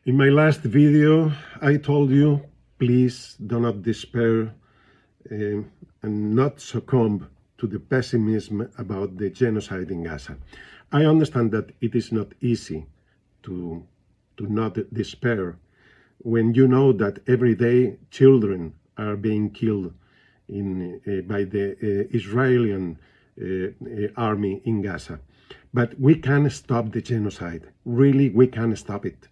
In my last video, I told you, please do not despair and not succumb to the pessimism about the genocide in Gaza. I understand that it is not easy to not despair when you know that every day children are being killed by the Israeli army in Gaza. But we can stop the genocide. Really, we can stop it.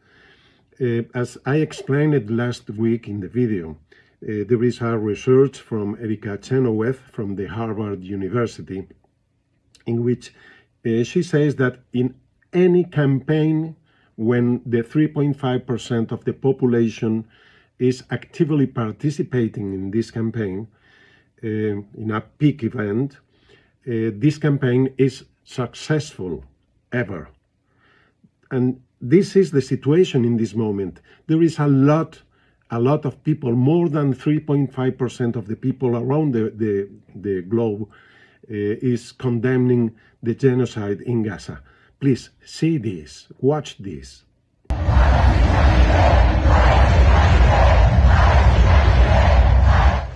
As I explained last week in the video, there is a research from Erika Chenoweth from the Harvard University in which she says that in any campaign when the 3.5% of the population is actively participating in this campaign, in a peak event, this campaign is successful ever. And this is the situation in this moment. There is a lot of people, more than 3.5% of the people around the globe is condemning the genocide in Gaza. Please see this, watch this.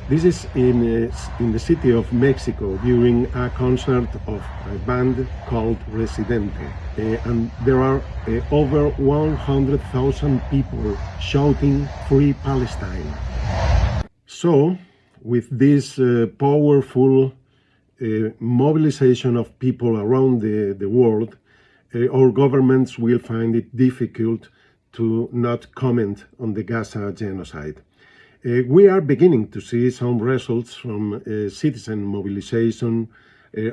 This is in the city of Mexico during a concert of a band called Residente. And there are over 100,000 people shouting "Free Palestine." So, with this powerful mobilization of people around the world, our governments will find it difficult to not comment on the Gaza genocide. We are beginning to see some results from citizen mobilization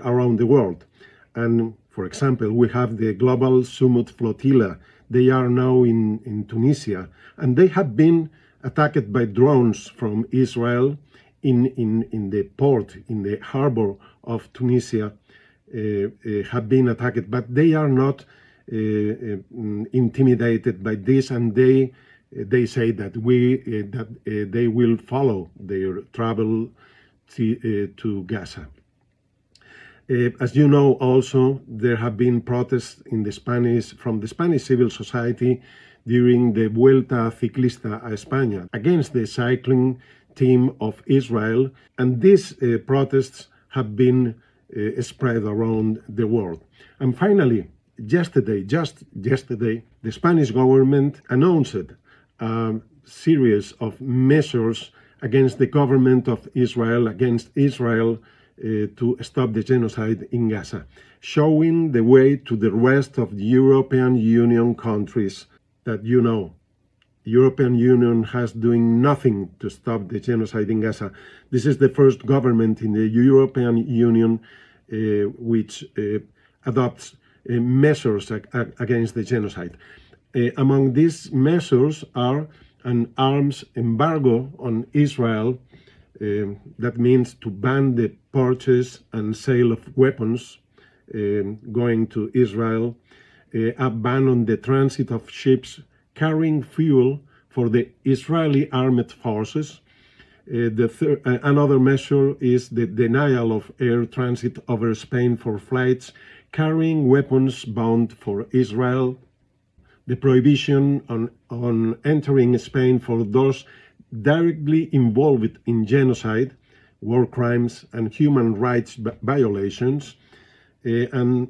around the world. And for example, we have the Global Summit Flotilla. They are now in Tunisia, and they have been attacked by drones from Israel in the port, in the harbor of Tunisia, have been attacked, but they are not intimidated by this, and they say that they will follow their travel to Gaza. As you know, also there have been protests from the Spanish civil society during the Vuelta Ciclista a España against the cycling team of Israel, and these protests have been spread around the world. And finally, just yesterday, the Spanish government announced a series of measures against the government of Israel, against Israel, to stop the genocide in Gaza, showing the way to the rest of the European Union countries that the European Union has doing nothing to stop the genocide in Gaza. This is the first government in the European Union which adopts measures against the genocide. Among these measures are an arms embargo on Israel, that means to ban the purchase and sale of weapons going to Israel, a ban on the transit of ships carrying fuel for the Israeli armed forces. Another measure is the denial of air transit over Spain for flights carrying weapons bound for Israel, the prohibition on entering Spain for those directly involved in genocide, war crimes, and human rights violations, and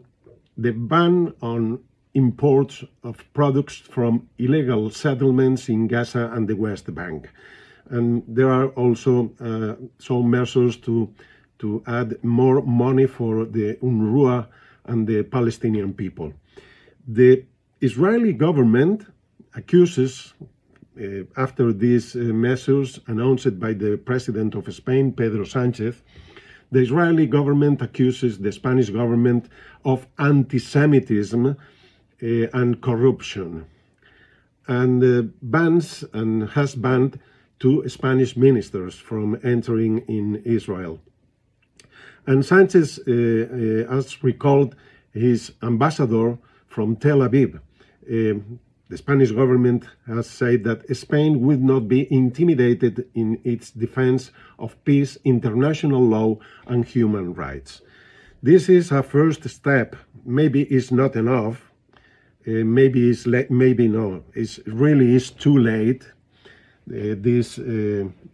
the ban on imports of products from illegal settlements in Gaza and the West Bank. And there are also some measures to add more money for the UNRWA and the Palestinian people. The Israeli government accuses, after these measures announced by the President of Spain, Pedro Sánchez, the Israeli government accuses the Spanish government of anti-Semitism and corruption, and has banned 2 Spanish ministers from entering in Israel. And Sánchez has recalled his ambassador from Tel Aviv. The Spanish government has said that Spain would not be intimidated in its defense of peace, international law, and human rights. This is a first step. Maybe it's not enough, maybe it's maybe no. It's really is too late. These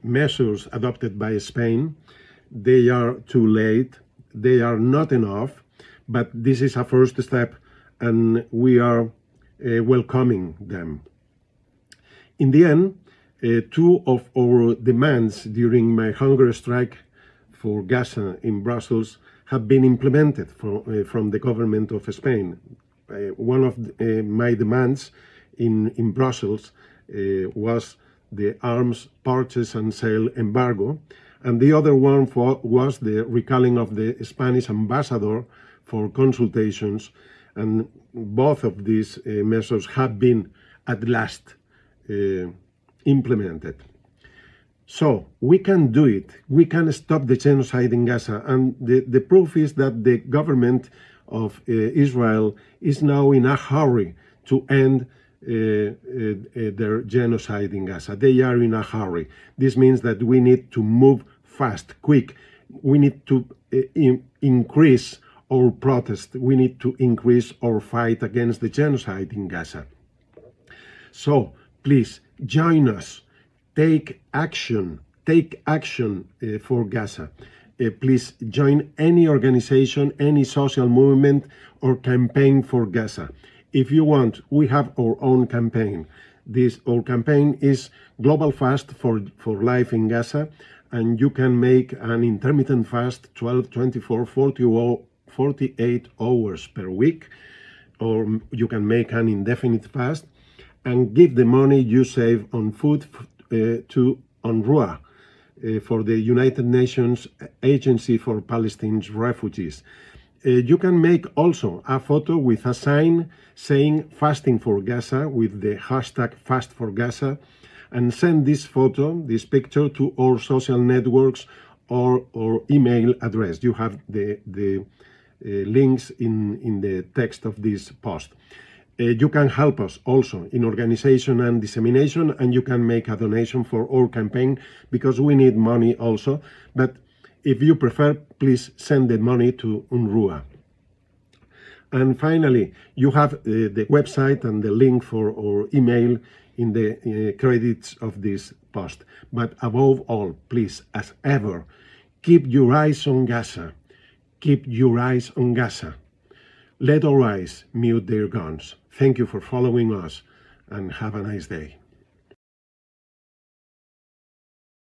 measures adopted by Spain, they are too late. They are not enough, but this is a first step, and we are welcoming them. In the end, two of our demands during my hunger strike for Gaza in Brussels have been implemented from the government of Spain. One of my demands in Brussels was the arms purchase and sale embargo, and the other one was the recalling of the Spanish ambassador for consultations, and both of these measures have been at last implemented. So we can do it. We can stop the genocide in Gaza, and the proof is that the government of Israel is now in a hurry to end their genocide in Gaza. They are in a hurry. This means that we need to move fast, quick. We need to increase our protest. We need to increase our fight against the genocide in Gaza. So please join us. Take action for Gaza. Please join any organization, any social movement or campaign for Gaza. If you want, we have our own campaign. Our campaign is Global Fast for Life in Gaza, and you can make an intermittent fast 12, 24, 48 hours per week, or you can make an indefinite fast and give the money you save on food to UNRWA, for the United Nations Agency for Palestinian Refugees. You can make also a photo with a sign saying fasting for Gaza with the hashtag fast for Gaza, and send this photo, this picture, to our social networks or email address. You have the links in the text of this post. You can help us also in organization and dissemination, and you can make a donation for our campaign because we need money also. But if you prefer, please send the money to UNRWA. And finally, you have the website and the link for our email in the credits of this post. But above all, please, as ever, keep your eyes on Gaza. Keep your eyes on Gaza. Let our eyes mute their guns. Thank you for following us, and have a nice day.